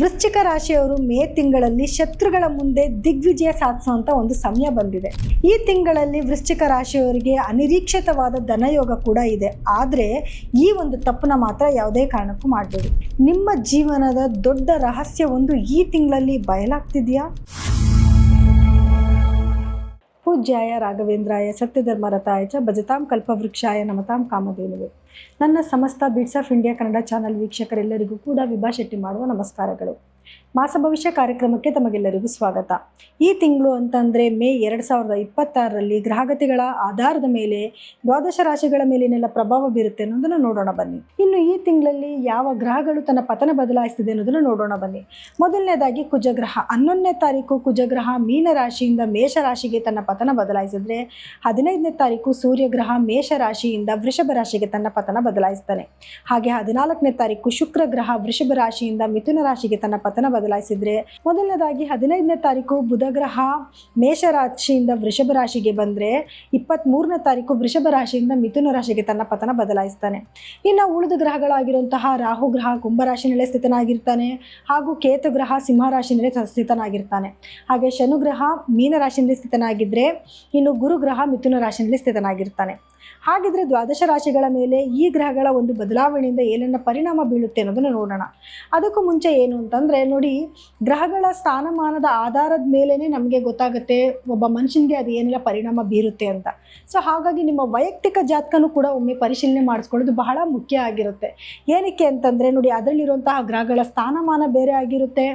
ವೃಶ್ಚಿಕ ರಾಶಿಯವರು ಮೇ ತಿಂಗಳಲ್ಲಿ ಶತ್ರುಗಳ ಮುಂದೆ ದಿಗ್ವಿಜಯ ಸಾಧಿಸುವಂಥ ಒಂದು ಸಮಯ ಬಂದಿದೆ. ಈ ತಿಂಗಳಲ್ಲಿ ವೃಶ್ಚಿಕ ರಾಶಿಯವರಿಗೆ ಅನಿರೀಕ್ಷಿತವಾದ ಧನಯೋಗ ಕೂಡ ಇದೆ. ಆದರೆ ಈ ಒಂದು ತಪ್ಪನ್ನ ಮಾತ್ರ ಯಾವುದೇ ಕಾರಣಕ್ಕೂ ಮಾಡಬೇಡಿ. ನಿಮ್ಮ ಜೀವನದ ದೊಡ್ಡ ರಹಸ್ಯವೊಂದು ಈ ತಿಂಗಳಲ್ಲಿ ಬಯಲಾಗ್ತಿದೆಯಾ? ಪೂಜ್ಯಾಯ ರಾಘವೇಂದ್ರಾಯ ಸತ್ಯಧರ್ಮರತಾಯ ಚ ಭಜತಾಂ ಕಲ್ಪವೃಕ್ಷಾಯ ನಮತಾಂ ಕಾಮಧೇನುವೆ. ನನ್ನ ಸಮಸ್ತ bits of India Kannada channel ವೀಕ್ಷಕರೆಲ್ಲರಿಗೂ ಕೂಡ ವಿಭಾ ಶೆಟ್ಟಿ ಮಾಡುವ ನಮಸ್ಕಾರಗಳು. ಮಾಸ ಭವಿಷ್ಯ ಕಾರ್ಯಕ್ರಮಕ್ಕೆ ತಮಗೆಲ್ಲರಿಗೂ ಸ್ವಾಗತ. ಈ ತಿಂಗಳು ಅಂತಂದರೆ ಮೇ 2026ರಲ್ಲಿ ಗ್ರಹಗತಿಗಳ ಆಧಾರದ ಮೇಲೆ ದ್ವಾದಶ ರಾಶಿಗಳ ಮೇಲಿನೆಲ್ಲ ಪ್ರಭಾವ ಬೀರುತ್ತೆ ಅನ್ನೋದನ್ನು ನೋಡೋಣ ಬನ್ನಿ. ಇನ್ನು ಈ ತಿಂಗಳಲ್ಲಿ ಯಾವ ಗ್ರಹಗಳು ತನ್ನ ಪತನ ಬದಲಾಯಿಸ್ತಿದೆ ಅನ್ನೋದನ್ನು ನೋಡೋಣ ಬನ್ನಿ. ಮೊದಲನೇದಾಗಿ ಕುಜಗ್ರಹ 11ನೇ ತಾರೀಕು ಕುಜಗ್ರಹ ಮೀನ ರಾಶಿಯಿಂದ ಮೇಷ ರಾಶಿಗೆ ತನ್ನ ಪತನ ಬದಲಾಯಿಸಿದ್ರೆ, 15ನೇ ತಾರೀಕು ಸೂರ್ಯಗ್ರಹ ಮೇಷ ರಾಶಿಯಿಂದ ವೃಷಭ ರಾಶಿಗೆ ತನ್ನ ಪತನ ಬದಲಾಯಿಸ್ತಾನೆ. ಹಾಗೆ 14ನೇ ತಾರೀಕು ಶುಕ್ರ ಗ್ರಹ ವೃಷಭ ರಾಶಿಯಿಂದ ಮಿಥುನ ರಾಶಿಗೆ ತನ್ನ ಪತನ ಬದಲಾಯಿಸಿದ್ರೆ, ಮೊದಲನೇದಾಗಿ 15ನೇ ತಾರೀಕು ಬುಧ ಗ್ರಹ ಮೇಷ ರಾಶಿಯಿಂದ ವೃಷಭ ರಾಶಿಗೆ ಬಂದರೆ, 23ನೇ ತಾರೀಕು ವೃಷಭ ರಾಶಿಯಿಂದ ಮಿಥುನ ರಾಶಿಗೆ ತನ್ನ ಪತನ ಬದಲಾಯಿಸ್ತಾನೆ. ಇನ್ನು ಉಳಿದ ಗ್ರಹಗಳಾಗಿರುವಂತಹ ರಾಹು ಗ್ರಹ ಕುಂಭರಾಶಿನಲ್ಲೇ ಸ್ಥಿತನಾಗಿರ್ತಾನೆ, ಹಾಗೂ ಕೇತು ಗ್ರಹ ಸಿಂಹ ರಾಶಿನಲ್ಲೇ ಸ್ಥಿತನಾಗಿರ್ತಾನೆ. ಹಾಗೆ ಶನುಗ್ರಹ ಮೀನ ರಾಶಿಯಲ್ಲಿ ಸ್ಥಿತನಾಗಿದ್ದರೆ, ಇನ್ನು ಗುರು ಗ್ರಹ ಮಿಥುನ ರಾಶಿಯಲ್ಲಿ ಸ್ಥಿತನಾಗಿರ್ತಾನೆ. ಹಾಗಿದ್ರೆ ದ್ವಾದಶ ರಾಶಿಗಳ ಮೇಲೆ ಈ ಗ್ರಹಗಳ ಒಂದು ಬದಲಾವಣೆಯಿಂದ ಏನೆಲ್ಲ ಪರಿಣಾಮ ಬೀಳುತ್ತೆ ಅನ್ನೋದನ್ನು ನೋಡೋಣ. ಅದಕ್ಕೂ ಮುಂಚೆ ಏನು ಅಂತಂದರೆ ನೋಡಿ, ಗ್ರಹಗಳ ಸ್ಥಾನಮಾನದ ಆಧಾರದ ಮೇಲೇ ನಮಗೆ ಗೊತ್ತಾಗುತ್ತೆ ಒಬ್ಬ ಮನುಷ್ಯನಿಗೆ ಅದು ಏನೆಲ್ಲ ಪರಿಣಾಮ ಬೀರುತ್ತೆ ಅಂತ. ಸೊ ಹಾಗಾಗಿ ನಿಮ್ಮ ವೈಯಕ್ತಿಕ ಜಾತಕನೂ ಕೂಡ ಒಮ್ಮೆ ಪರಿಶೀಲನೆ ಮಾಡಿಸ್ಕೊಳ್ಳೋದು ಬಹಳ ಮುಖ್ಯ ಆಗಿರುತ್ತೆ. ಏನಕ್ಕೆ ಅಂತಂದರೆ ನೋಡಿ, ಅದರಲ್ಲಿರುವಂತಹ ಗ್ರಹಗಳ ಸ್ಥಾನಮಾನ ಬೇರೆ ಆಗಿರುತ್ತೆ,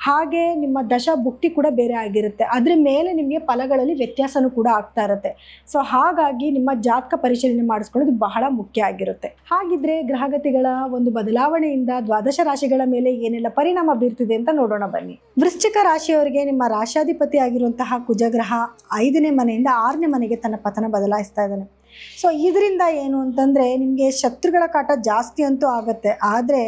ಹಾಗೆ ನಿಮ್ಮ ದಶ ಭುಕ್ತಿ ಕೂಡ ಬೇರೆ ಆಗಿರುತ್ತೆ. ಅದ್ರ ಮೇಲೆ ನಿಮಗೆ ಫಲಗಳಲ್ಲಿ ವ್ಯತ್ಯಾಸನೂ ಕೂಡ ಆಗ್ತಾ ಇರುತ್ತೆ. ಸೊ ಹಾಗಾಗಿ ನಿಮ್ಮ ಜಾತಕ ಪರಿಶೀಲನೆ ಮಾಡಿಸ್ಕೊಳ್ಳೋದು ಬಹಳ ಮುಖ್ಯ ಆಗಿರುತ್ತೆ. ಹಾಗಿದ್ರೆ ಗ್ರಹಗತಿಗಳ ಒಂದು ಬದಲಾವಣೆಯಿಂದ ದ್ವಾದಶ ರಾಶಿಗಳ ಮೇಲೆ ಏನೆಲ್ಲ ಪರಿಣಾಮ ಬೀರ್ತಿದೆ ಅಂತ ನೋಡೋಣ ಬನ್ನಿ. ವೃಶ್ಚಿಕ ರಾಶಿಯವರಿಗೆ ನಿಮ್ಮ ರಾಶಾಧಿಪತಿ ಆಗಿರುವಂತಹ ಕುಜಗ್ರಹ 5ನೇ ಮನೆಯಿಂದ 6ನೇ ಮನೆಗೆ ತನ್ನ ಪತನ ಬದಲಾಯಿಸ್ತಾ ಇದ್ದಾನೆ. ಸೊ ಇದರಿಂದ ಏನು ಅಂತಂದರೆ ನಿಮಗೆ ಶತ್ರುಗಳ ಕಾಟ ಜಾಸ್ತಿ ಅಂತೂ ಆಗುತ್ತೆ, ಆದರೆ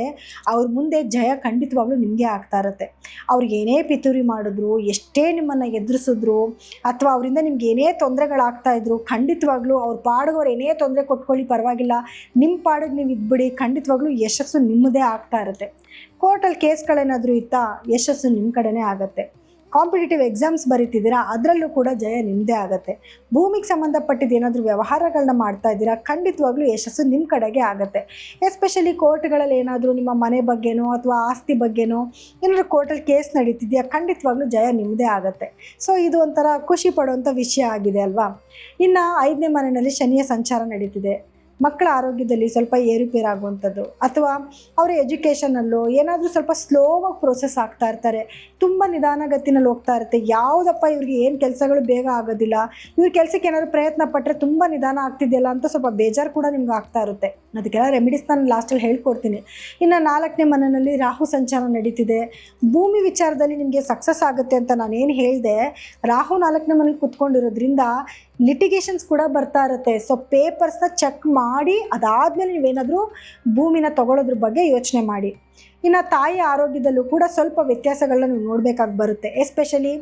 ಅವ್ರ ಮುಂದೆ ಜಯ ಖಂಡಿತವಾಗ್ಲೂ ನಿಮಗೆ ಆಗ್ತಾ ಇರುತ್ತೆ. ಅವ್ರಿಗೆ ಏನೇ ಪಿತೂರಿ ಮಾಡಿದ್ರು, ಎಷ್ಟೇ ನಿಮ್ಮನ್ನು ಎದುರಿಸಿದ್ರು, ಅಥವಾ ಅವರಿಂದ ನಿಮ್ಗೆ ಏನೇ ತೊಂದರೆಗಳಾಗ್ತಾ ಇದ್ರು, ಖಂಡಿತವಾಗ್ಲೂ ಅವ್ರ ಪಾಡಿಗೆ ಅವ್ರು ಏನೇ ತೊಂದರೆ ಕೊಟ್ಕೊಳ್ಳಿ ಪರವಾಗಿಲ್ಲ, ನಿಮ್ಮ ಪಾಡಿಗೆ ನೀವು ಇದ್ಬಿಡಿ, ಖಂಡಿತವಾಗ್ಲೂ ಯಶಸ್ಸು ನಿಮ್ಮದೇ ಆಗ್ತಾ ಇರುತ್ತೆ. ಕೋರ್ಟಲ್ಲಿ ಕೇಸ್ಗಳೇನಾದರೂ ಇತ್ತಾ, ಯಶಸ್ಸು ನಿಮ್ಮ ಕಡೆನೇ ಆಗುತ್ತೆ. ಕಾಂಪಿಟೇಟಿವ್ ಎಕ್ಸಾಮ್ಸ್ ಬರೀತಿದ್ದೀರಾ, ಅದರಲ್ಲೂ ಕೂಡ ಜಯ ನಿಮ್ಮದೇ ಆಗುತ್ತೆ. ಭೂಮಿಗೆ ಸಂಬಂಧಪಟ್ಟಿದ್ದು ಏನಾದರೂ ವ್ಯವಹಾರಗಳನ್ನ ಮಾಡ್ತಾ ಇದ್ದೀರಾ, ಖಂಡಿತವಾಗ್ಲೂ ಯಶಸ್ಸು ನಿಮ್ಮ ಕಡೆಗೆ ಆಗುತ್ತೆ. ಎಸ್ಪೆಷಲಿ ಕೋರ್ಟ್ಗಳಲ್ಲಿ ಏನಾದರೂ ನಿಮ್ಮ ಮನೆ ಬಗ್ಗೆನೋ ಅಥವಾ ಆಸ್ತಿ ಬಗ್ಗೆನೋ ಏನಾದರೂ ಕೋರ್ಟಲ್ಲಿ ಕೇಸ್ ನಡೀತಿದೆಯಾ, ಖಂಡಿತವಾಗ್ಲೂ ಜಯ ನಿಮ್ಮದೇ ಆಗುತ್ತೆ. ಸೊ ಇದು ಒಂಥರ ಖುಷಿ ಪಡುವಂಥ ವಿಷಯ ಆಗಿದೆ ಅಲ್ವಾ. ಇನ್ನು 5ನೇ ಮನೆಯಲ್ಲಿ ಶನಿಯ ಸಂಚಾರ ನಡೀತಿದೆ. ಮಕ್ಕಳ ಆರೋಗ್ಯದಲ್ಲಿ ಸ್ವಲ್ಪ ಏರುಪೇರಾಗುವಂಥದ್ದು, ಅಥವಾ ಅವರ ಎಜುಕೇಷನಲ್ಲೂ ಏನಾದರೂ ಸ್ವಲ್ಪ ಸ್ಲೋವಾಗಿ ಪ್ರೋಸೆಸ್ ಆಗ್ತಾ ಇರ್ತಾರೆ, ತುಂಬ ನಿಧಾನಗತಿನಲ್ಲಿ ಹೋಗ್ತಾ ಇರುತ್ತೆ. ಯಾವುದಪ್ಪ ಇವ್ರಿಗೆ ಏನು ಕೆಲಸಗಳು ಬೇಗ ಆಗೋದಿಲ್ಲ, ಇವ್ರ ಕೆಲಸಕ್ಕೆ ಏನಾದರೂ ಪ್ರಯತ್ನ ಪಟ್ಟರೆ ತುಂಬ ನಿಧಾನ ಆಗ್ತಿದೆಯಲ್ಲ ಅಂತ ಸ್ವಲ್ಪ ಬೇಜಾರು ಕೂಡ ನಿಮ್ಗೆ ಆಗ್ತಾ ಇರುತ್ತೆ. ಅದಕ್ಕೆಲ್ಲ ರೆಮಿಡೀಸ್ ನಾನು ಲಾಸ್ಟಲ್ಲಿ ಹೇಳ್ಕೊಡ್ತೀನಿ. ಇನ್ನು 4ನೇ ಮನೆಯಲ್ಲಿ ರಾಹು ಸಂಚಾರ ನಡೀತಿದೆ. ಭೂಮಿ ವಿಚಾರದಲ್ಲಿ ನಿಮಗೆ ಸಕ್ಸಸ್ ಆಗುತ್ತೆ ಅಂತ ನಾನೇನು ಹೇಳಿದೆ, ರಾಹು 4ನೇ ಮನೇಲಿ ಕೂತ್ಕೊಂಡಿರೋದ್ರಿಂದ ಲಿಟಿಗೇಷನ್ಸ್ ಕೂಡ ಬರ್ತಾ ಇರುತ್ತೆ. ಸೊ ಪೇಪರ್ಸ್ನ ಚೆಕ್ ಮಾಡಿ ಅದಾದಮೇಲೆ ನೀವೇನಾದರೂ ಭೂಮಿನ ತಗೊಳ್ಳೋದ್ರ ಬಗ್ಗೆ ಯೋಚನೆ ಮಾಡಿ. ಇನ್ನು ತಾಯಿ ಆರೋಗ್ಯದಲ್ಲೂ ಕೂಡ ಸ್ವಲ್ಪ ವ್ಯತ್ಯಾಸಗಳನ್ನ ನೀವು ನೋಡಬೇಕಾಗಿ ಬರುತ್ತೆ. ಎಸ್ಪೆಷಲಿ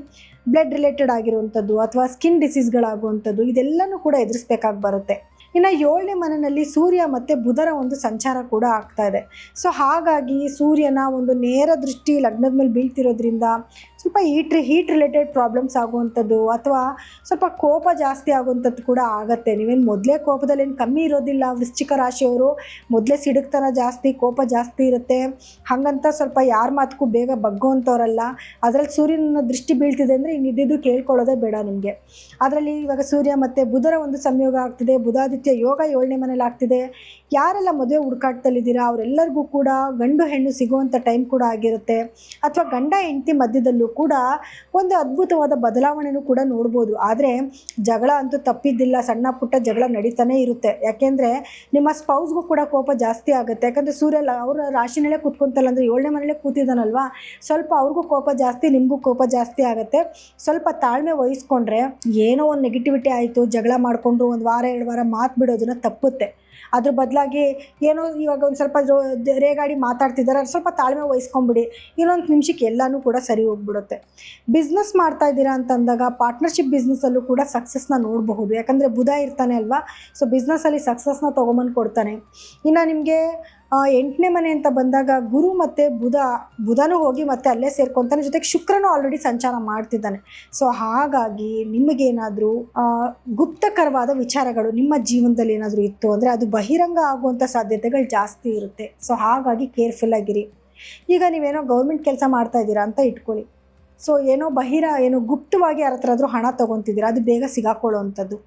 ಬ್ಲಡ್ ರಿಲೇಟೆಡ್ ಆಗಿರುವಂಥದ್ದು ಅಥವಾ ಸ್ಕಿನ್ ಡಿಸೀಸ್ಗಳಾಗುವಂಥದ್ದು, ಇದೆಲ್ಲನೂ ಕೂಡ ಎದುರಿಸ್ಬೇಕಾಗಿ ಬರುತ್ತೆ. ಇನ್ನು 7ನೇ ಮನೆಯಲ್ಲಿ ಸೂರ್ಯ ಮತ್ತು ಬುಧರ ಒಂದು ಸಂಚಾರ ಕೂಡ ಆಗ್ತಾ ಇದೆ. ಸೊ ಹಾಗಾಗಿ ಸೂರ್ಯನ ಒಂದು ನೇರ ದೃಷ್ಟಿ ಲಗ್ನದ ಮೇಲೆ ಬೀಳ್ತಿರೋದ್ರಿಂದ ಸ್ವಲ್ಪ ಹೀಟ್ ರಿಲೇಟೆಡ್ ಪ್ರಾಬ್ಲಮ್ಸ್ ಆಗುವಂಥದ್ದು, ಅಥವಾ ಸ್ವಲ್ಪ ಕೋಪ ಜಾಸ್ತಿ ಆಗುವಂಥದ್ದು ಕೂಡ ಆಗುತ್ತೆ. ನೀವೇನು ಮೊದಲೇ ಕೋಪದಲ್ಲಿ ಏನು ಕಮ್ಮಿ ಇರೋದಿಲ್ಲ. ವೃಶ್ಚಿಕ ರಾಶಿಯವರು ಮೊದಲೇ ಸಿಡುಕ್ತನ ಜಾಸ್ತಿ, ಕೋಪ ಜಾಸ್ತಿ ಇರುತ್ತೆ. ಹಾಗಂತ ಸ್ವಲ್ಪ ಯಾರ ಮಾತಕ್ಕೂ ಬೇಗ ಬಗ್ಗುವಂಥವ್ರಲ್ಲ. ಅದರಲ್ಲಿ ಸೂರ್ಯನ ದೃಷ್ಟಿ ಬೀಳ್ತಿದೆ ಅಂದರೆ ಇನ್ನಿದ್ದು ಕೇಳ್ಕೊಳ್ಳೋದೇ ಬೇಡ ನಿಮಗೆ. ಅದರಲ್ಲಿ ಇವಾಗ ಸೂರ್ಯ ಮತ್ತು ಬುಧರ ಒಂದು ಸಂಯೋಗ ಆಗ್ತಿದೆ. ಬುಧಾದಿತ್ಯ ಯೋಗ 7ನೇ ಮನೇಲಿ ಆಗ್ತಿದೆ. ಯಾರೆಲ್ಲ ಮದುವೆ ಹುಡುಕಾಟದಲ್ಲಿದ್ದೀರಾ ಅವರೆಲ್ಲರಿಗೂ ಕೂಡ ಗಂಡು ಹೆಣ್ಣು ಸಿಗುವಂಥ ಟೈಮ್ ಕೂಡ ಆಗಿರುತ್ತೆ. ಅಥವಾ ಗಂಡ ಹೆಂಡತಿ ಮಧ್ಯದಲ್ಲೂ ಕೂಡ ಒಂದು ಅದ್ಭುತವಾದ ಬದಲಾವಣೆನೂ ಕೂಡ ನೋಡ್ಬೋದು. ಆದರೆ ಜಗಳ ಅಂತೂ ತಪ್ಪಿದ್ದಿಲ್ಲ, ಸಣ್ಣ ಪುಟ್ಟ ಜಗಳ ನಡೀತಾನೆ ಇರುತ್ತೆ. ಯಾಕೆಂದರೆ ನಿಮ್ಮ ಸ್ಪೌಸ್ಗೂ ಕೂಡ ಕೋಪ ಜಾಸ್ತಿ ಆಗುತ್ತೆ. ಯಾಕಂದರೆ ಸೂರ್ಯ ಅವರ ರಾಶಿನಲ್ಲೇ ಕೂತ್ಕೊಂತಲ್ಲ, ಅಂದರೆ 7ನೇ ಮನೇಲೇ ಕೂತಿದ್ದಾನಲ್ವಾ, ಸ್ವಲ್ಪ ಅವ್ರಿಗೂ ಕೋಪ ಜಾಸ್ತಿ, ನಿಮಗೂ ಕೋಪ ಜಾಸ್ತಿ ಆಗುತ್ತೆ. ಸ್ವಲ್ಪ ತಾಳ್ಮೆ ವಹಿಸ್ಕೊಂಡ್ರೆ ಏನೋ ಒಂದು ನೆಗೆಟಿವಿಟಿ ಆಯಿತು, ಜಗಳ ಮಾಡಿಕೊಂಡು 1 ವಾರ 2 ವಾರ ಮಾತು ಬಿಡೋದನ್ನ ತಪ್ಪುತ್ತೆ. ಅದ್ರ ಬದಲಾಗಿ ಏನೋ ಇವಾಗ ಒಂದು ಸ್ವಲ್ಪ ರೇಗಾಡಿ ಮಾತಾಡ್ತಿದ್ದಾರೆ, ಅದು ಸ್ವಲ್ಪ ತಾಳ್ಮೆ ವಹಿಸ್ಕೊಂಬಿಡಿ, ಇನ್ನೊಂದು ನಿಮಿಷಕ್ಕೆ ಎಲ್ಲನೂ ಕೂಡ ಸರಿ ಹೋಗ್ಬಿಡುತ್ತೆ. ಬಿಸ್ನೆಸ್ ಮಾಡ್ತಾ ಇದ್ದೀರಾ ಅಂತಂದಾಗ ಪಾರ್ಟ್ನರ್ಶಿಪ್ ಬಿಸ್ನೆಸ್ಸಲ್ಲೂ ಕೂಡ ಸಕ್ಸಸ್ನ ನೋಡಬಹುದು. ಯಾಕಂದರೆ ಬುಧ ಇರ್ತಾನೆ ಅಲ್ವಾ, ಸೊ ಬಿಸ್ನೆಸ್ಸಲ್ಲಿ ಸಕ್ಸಸ್ನ ತೊಗೊಂಬಂದು ಕೊಡ್ತಾನೆ. ಇನ್ನು ನಿಮಗೆ ಎಂಟನೇ ಮನೆ ಅಂತ ಬಂದಾಗ ಗುರು ಮತ್ತು ಬುಧನೂ ಹೋಗಿ ಮತ್ತೆ ಅಲ್ಲೇ ಸೇರ್ಕೊತಾನೆ, ಜೊತೆಗೆ ಶುಕ್ರನೂ ಆಲ್ರೆಡಿ ಸಂಚಾರ ಮಾಡ್ತಿದ್ದಾನೆ. ಸೊ ಹಾಗಾಗಿ ನಿಮಗೇನಾದರೂ ಗುಪ್ತಕರವಾದ ವಿಚಾರಗಳು ನಿಮ್ಮ ಜೀವನದಲ್ಲಿ ಏನಾದರೂ ಇತ್ತು ಅಂದರೆ ಅದು ಬಹಿರಂಗ ಆಗುವಂಥ ಸಾಧ್ಯತೆಗಳು ಜಾಸ್ತಿ ಇರುತ್ತೆ. ಸೊ ಹಾಗಾಗಿ ಕೇರ್ಫುಲ್ ಆಗಿರಿ. ಈಗ ನೀವೇನೋ ಗೌರ್ಮೆಂಟ್ ಕೆಲಸ ಮಾಡ್ತಾ ಇದ್ದೀರಾ ಅಂತ ಇಟ್ಕೊಳ್ಳಿ. ಸೊ ಏನೋ ಗುಪ್ತವಾಗಿ ಯಾರ ಹತ್ರ ಆದರೂ ಹಣ ತೊಗೊತಿದ್ದೀರಾ, ಅದು ಬೇಗ ಸಿಗಾಕೊಳ್ಳೋವಂಥದ್ದು.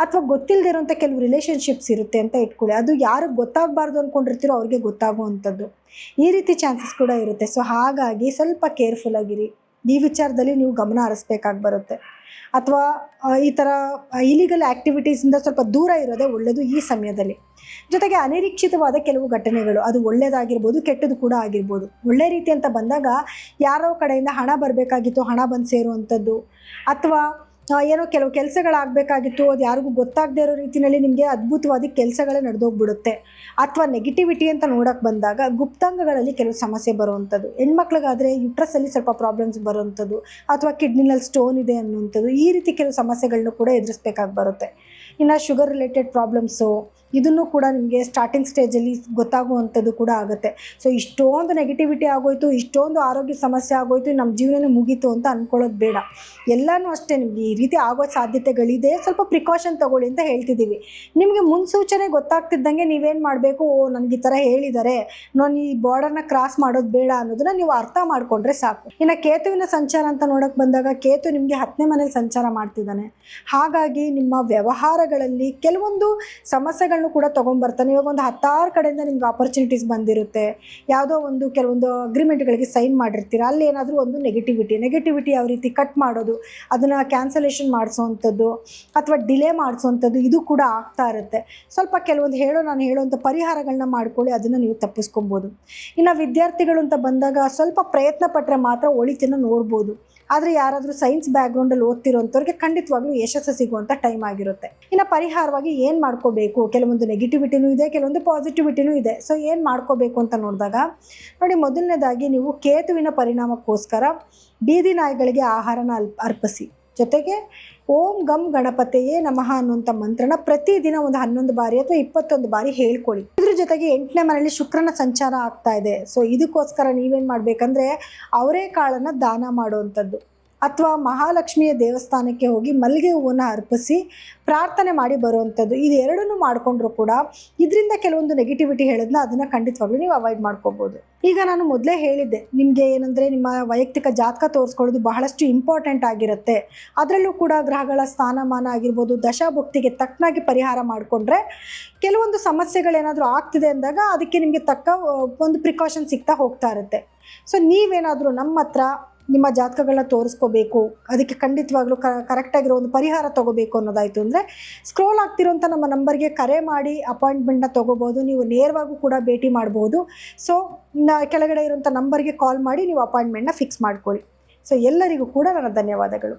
ಅಥವಾ ಗೊತ್ತಿಲ್ಲದಿರೋಂಥ ಕೆಲವು ರಿಲೇಷನ್ಶಿಪ್ಸ್ ಇರುತ್ತೆ ಅಂತ ಇಟ್ಕೊಳ್ಳಿ, ಅದು ಯಾರಿಗೆ ಗೊತ್ತಾಗಬಾರ್ದು ಅಂದ್ಕೊಂಡಿರ್ತೀರೋ ಅವ್ರಿಗೆ ಗೊತ್ತಾಗುವಂಥದ್ದು. ಈ ರೀತಿ ಚಾನ್ಸಸ್ ಕೂಡ ಇರುತ್ತೆ. ಸೊ ಹಾಗಾಗಿ ಸ್ವಲ್ಪ ಕೇರ್ಫುಲ್ ಆಗಿರಿ. ಈ ವಿಚಾರದಲ್ಲಿ ನೀವು ಗಮನ ಹರಿಸ್ಬೇಕಾಗಿ ಬರುತ್ತೆ. ಅಥವಾ ಈ ಥರ ಇಲಿಗಲ್ ಆ್ಯಕ್ಟಿವಿಟೀಸಿಂದ ಸ್ವಲ್ಪ ದೂರ ಇರೋದೇ ಒಳ್ಳೆಯದು ಈ ಸಮಯದಲ್ಲಿ. ಜೊತೆಗೆ ಅನಿರೀಕ್ಷಿತವಾದ ಕೆಲವು ಘಟನೆಗಳು, ಅದು ಒಳ್ಳೆಯದಾಗಿರ್ಬೋದು, ಕೆಟ್ಟದ್ದು ಕೂಡ ಆಗಿರ್ಬೋದು. ಒಳ್ಳೆ ರೀತಿ ಅಂತ ಬಂದಾಗ ಯಾರೋ ಕಡೆಯಿಂದ ಹಣ ಬರಬೇಕಾಗಿತ್ತು, ಹಣ ಬಂದು ಸೇರುವಂಥದ್ದು, ಅಥವಾ ಏನೋ ಕೆಲವು ಕೆಲಸಗಳಾಗಬೇಕಾಗಿತ್ತು, ಅದು ಯಾರಿಗೂ ಗೊತ್ತಾಗದೇ ಇರೋ ರೀತಿಯಲ್ಲಿ ನಿಮಗೆ ಅದ್ಭುತವಾದ ಕೆಲಸಗಳೇ ನಡೆದೋಗ್ಬಿಡುತ್ತೆ. ಅಥವಾ ನೆಗೆಟಿವಿಟಿ ಅಂತ ನೋಡೋಕ್ಕೆ ಬಂದಾಗ ಗುಪ್ತಾಂಗಗಳಲ್ಲಿ ಕೆಲವು ಸಮಸ್ಯೆ ಬರುವಂಥದ್ದು, ಹೆಣ್ಮಕ್ಳಿಗಾದರೆ ಯುಟ್ರಸಲ್ಲಿ ಸ್ವಲ್ಪ ಪ್ರಾಬ್ಲಮ್ಸ್ ಬರುವಂಥದ್ದು, ಅಥವಾ ಕಿಡ್ನಿನಲ್ಲಿ ಸ್ಟೋನ್ ಇದೆ ಅನ್ನುವಂಥದ್ದು, ಈ ರೀತಿ ಕೆಲವು ಸಮಸ್ಯೆಗಳನ್ನೂ ಕೂಡ ಎದುರಿಸ್ಬೇಕಾಗಿ ಬರುತ್ತೆ. ಇನ್ನು ಶುಗರ್ ರಿಲೇಟೆಡ್ ಪ್ರಾಬ್ಲಮ್ಸು, ಇದನ್ನು ಕೂಡ ನಿಮಗೆ ಸ್ಟಾರ್ಟಿಂಗ್ ಸ್ಟೇಜಲ್ಲಿ ಗೊತ್ತಾಗುವಂಥದ್ದು ಕೂಡ ಆಗುತ್ತೆ. ಸೊ ಇಷ್ಟೊಂದು ನೆಗೆಟಿವಿಟಿ ಆಗೋಯ್ತು, ಇಷ್ಟೊಂದು ಆರೋಗ್ಯ ಸಮಸ್ಯೆ ಆಗೋಯ್ತು, ನಮ್ಮ ಜೀವನನೇ ಮುಗೀತು ಅಂತ ಅಂದ್ಕೊಳ್ಳೋದು ಬೇಡ. ಎಲ್ಲನೂ ಅಷ್ಟೇ, ನಿಮಗೆ ಈ ರೀತಿ ಆಗೋ ಸಾಧ್ಯತೆಗಳಿದೆ, ಸ್ವಲ್ಪ ಪ್ರಿಕಾಷನ್ ತೊಗೊಳ್ಳಿ ಅಂತ ಹೇಳ್ತಿದ್ದೀವಿ. ನಿಮಗೆ ಮುನ್ಸೂಚನೆ ಗೊತ್ತಾಗ್ತಿದ್ದಂಗೆ ನೀವೇನು ಮಾಡಬೇಕು, ನನಗೆ ಈ ಥರ ಹೇಳಿದ್ದಾರೆ, ನಾನು ಈ ಬಾರ್ಡರ್ನ ಕ್ರಾಸ್ ಮಾಡೋದು ಬೇಡ ಅನ್ನೋದನ್ನ ನೀವು ಅರ್ಥ ಮಾಡಿಕೊಂಡ್ರೆ ಸಾಕು. ಇನ್ನು ಕೇತುವಿನ ಸಂಚಾರ ಅಂತ ನೋಡೋಕ್ಕೆ ಬಂದಾಗ ಕೇತು ನಿಮಗೆ 10ನೇ ಮನೇಲಿ ಸಂಚಾರ ಮಾಡ್ತಿದ್ದಾನೆ. ಹಾಗಾಗಿ ನಿಮ್ಮ ವ್ಯವಹಾರಗಳಲ್ಲಿ ಕೆಲವೊಂದು ಸಮಸ್ಯೆಗಳನ್ನೂ ಕೂಡ ತೊಗೊಂಬರ್ತಾನೆ. ಇವಾಗ ಒಂದು 16 ಕಡೆಯಿಂದ ನಿಮ್ಗೆ ಆಪರ್ಚುನಿಟೀಸ್ ಬಂದಿರುತ್ತೆ. ಯಾವುದೋ ಕೆಲವೊಂದು ಅಗ್ರಿಮೆಂಟ್ಗಳಿಗೆ ಸೈನ್ ಮಾಡಿರ್ತೀರ, ಅಲ್ಲಿ ಏನಾದರೂ ಒಂದು ನೆಗೆಟಿವಿಟಿ ಯಾವ ರೀತಿ ಕಟ್ ಮಾಡೋದು, ಅದನ್ನು ಕ್ಯಾನ್ಸಲೇಷನ್ ಮಾಡಿಸೋವಂಥದ್ದು ಅಥವಾ ಡಿಲೇ ಮಾಡಿಸೋವಂಥದ್ದು, ಇದು ಕೂಡ ಆಗ್ತಾ ಇರುತ್ತೆ. ಸ್ವಲ್ಪ ಕೆಲವೊಂದು ನಾನು ಹೇಳೋವಂಥ ಪರಿಹಾರಗಳನ್ನ ಮಾಡ್ಕೊಳ್ಳಿ, ಅದನ್ನು ನೀವು ತಪ್ಪಿಸ್ಕೊಬೋದು. ಇನ್ನು ವಿದ್ಯಾರ್ಥಿಗಳು ಅಂತ ಬಂದಾಗ ಸ್ವಲ್ಪ ಪ್ರಯತ್ನ ಪಟ್ಟರೆ ಮಾತ್ರ ಒಳಿತನ್ನು ನೋಡ್ಬೋದು. ಆದರೆ ಯಾರಾದರೂ ಸೈನ್ಸ್ ಬ್ಯಾಕ್ಗ್ರೌಂಡಲ್ಲಿ ಓದ್ತಿರೋಂಥವ್ರಿಗೆ ಖಂಡಿತವಾಗ್ಲೂ ಯಶಸ್ಸು ಸಿಗುವಂಥ ಟೈಮ್ ಆಗಿರುತ್ತೆ. ಇನ್ನು ಪರಿಹಾರವಾಗಿ ಏನು ಮಾಡ್ಕೋಬೇಕು, ಕೆಲವೊಂದು ನೆಗೆಟಿವಿಟಿನೂ ಇದೆ, ಕೆಲವೊಂದು ಪಾಸಿಟಿವಿಟಿನೂ ಇದೆ. ಸೊ ಏನು ಮಾಡ್ಕೋಬೇಕು ಅಂತ ನೋಡಿದಾಗ ನೋಡಿ, ಮೊದಲನೇದಾಗಿ ನೀವು ಕೇತುವಿನ ಪರಿಣಾಮಕ್ಕೋಸ್ಕರ ಬೀದಿ ನಾಯಿಗಳಿಗೆ ಆಹಾರನ ಅರ್ಪಿಸಿ. ಜೊತೆಗೆ ಓಂ ಗಂ ಗಣಪತಿಯೇ ನಮಃ ಅನ್ನುವಂಥ ಮಂತ್ರನ ಪ್ರತಿದಿನ ಒಂದು 11 ಬಾರಿ ಅಥವಾ 21 ಬಾರಿ ಹೇಳ್ಕೊಳ್ಳಿ. ಇದ್ರ ಜೊತೆಗೆ 8ನೇ ಮನೆಯಲ್ಲಿ ಶುಕ್ರನ ಸಂಚಾರ ಆಗ್ತಾ ಇದೆ. ಸೊ ಇದಕ್ಕೋಸ್ಕರ ನೀವೇನು ಮಾಡಬೇಕಂದ್ರೆ ಅವರೆಕಾಳನ್ನು ದಾನ ಮಾಡುವಂಥದ್ದು, ಅಥವಾ ಮಹಾಲಕ್ಷ್ಮಿಯ ದೇವಸ್ಥಾನಕ್ಕೆ ಹೋಗಿ ಮಲ್ಲಿಗೆ ಹೂವನ್ನು ಅರ್ಪಿಸಿ ಪ್ರಾರ್ಥನೆ ಮಾಡಿ ಬರುವಂಥದ್ದು, ಇದು ಎರಡನ್ನೂ ಮಾಡಿಕೊಂಡ್ರೂ ಕೂಡ ಇದರಿಂದ ಕೆಲವೊಂದು ನೆಗೆಟಿವಿಟಿ ಹೇಳಿದ್ನ ಅದನ್ನು ಖಂಡಿತವಾಗ್ಲೂ ನೀವು ಅವಾಯ್ಡ್ ಮಾಡ್ಕೋಬೋದು. ಈಗ ನಾನು ಮೊದಲೇ ಹೇಳಿದ್ದೆ, ನಿಮಗೆ ಏನಂದರೆ ನಿಮ್ಮ ವೈಯಕ್ತಿಕ ಜಾತಕ ತೋರಿಸ್ಕೊಳ್ಳೋದು ಬಹಳಷ್ಟು ಇಂಪಾರ್ಟೆಂಟ್ ಆಗಿರುತ್ತೆ. ಅದರಲ್ಲೂ ಕೂಡ ಗ್ರಹಗಳ ಸ್ಥಾನಮಾನ ಆಗಿರ್ಬೋದು, ದಶಾಭುಕ್ತಿಗೆ ತಕ್ಕನಾಗಿ ಪರಿಹಾರ ಮಾಡಿಕೊಂಡ್ರೆ ಕೆಲವೊಂದು ಸಮಸ್ಯೆಗಳೇನಾದರೂ ಆಗ್ತಿದೆ ಅಂದಾಗ ಅದಕ್ಕೆ ನಿಮಗೆ ತಕ್ಕ ಒಂದು ಪ್ರಿಕಾಷನ್ ಸಿಗ್ತಾ ಹೋಗ್ತಾ ಇರುತ್ತೆ. ಸೊ ನೀವೇನಾದರೂ ನಮ್ಮ ಹತ್ರ ನಿಮ್ಮ ಜಾತಕಗಳನ್ನ ತೋರಿಸ್ಕೋಬೇಕು, ಅದಕ್ಕೆ ಖಂಡಿತವಾಗ್ಲೂ ಕರೆಕ್ಟಾಗಿರೋ ಒಂದು ಪರಿಹಾರ ತೊಗೋಬೇಕು ಅನ್ನೋದಾಯಿತು ಅಂದರೆ ಸ್ಕ್ರೋಲ್ ಆಗ್ತಿರೋಂಥ ನಮ್ಮ ನಂಬರ್ಗೆ ಕರೆ ಮಾಡಿ ಅಪಾಯಿಂಟ್ಮೆಂಟ್ನ ತೊಗೋಬೋದು. ನೀವು ನೇರವಾಗೂ ಕೂಡ ಭೇಟಿ ಮಾಡ್ಬೋದು. ಸೊ ಕೆಳಗಡೆ ಇರೋಂಥ ನಂಬರ್ಗೆ ಕಾಲ್ ಮಾಡಿ ನೀವು ಅಪಾಯಿಂಟ್ಮೆಂಟ್ನ ಫಿಕ್ಸ್ ಮಾಡ್ಕೊಳ್ಳಿ. ಸೊ ಎಲ್ಲರಿಗೂ ಕೂಡ ನನ್ನ ಧನ್ಯವಾದಗಳು.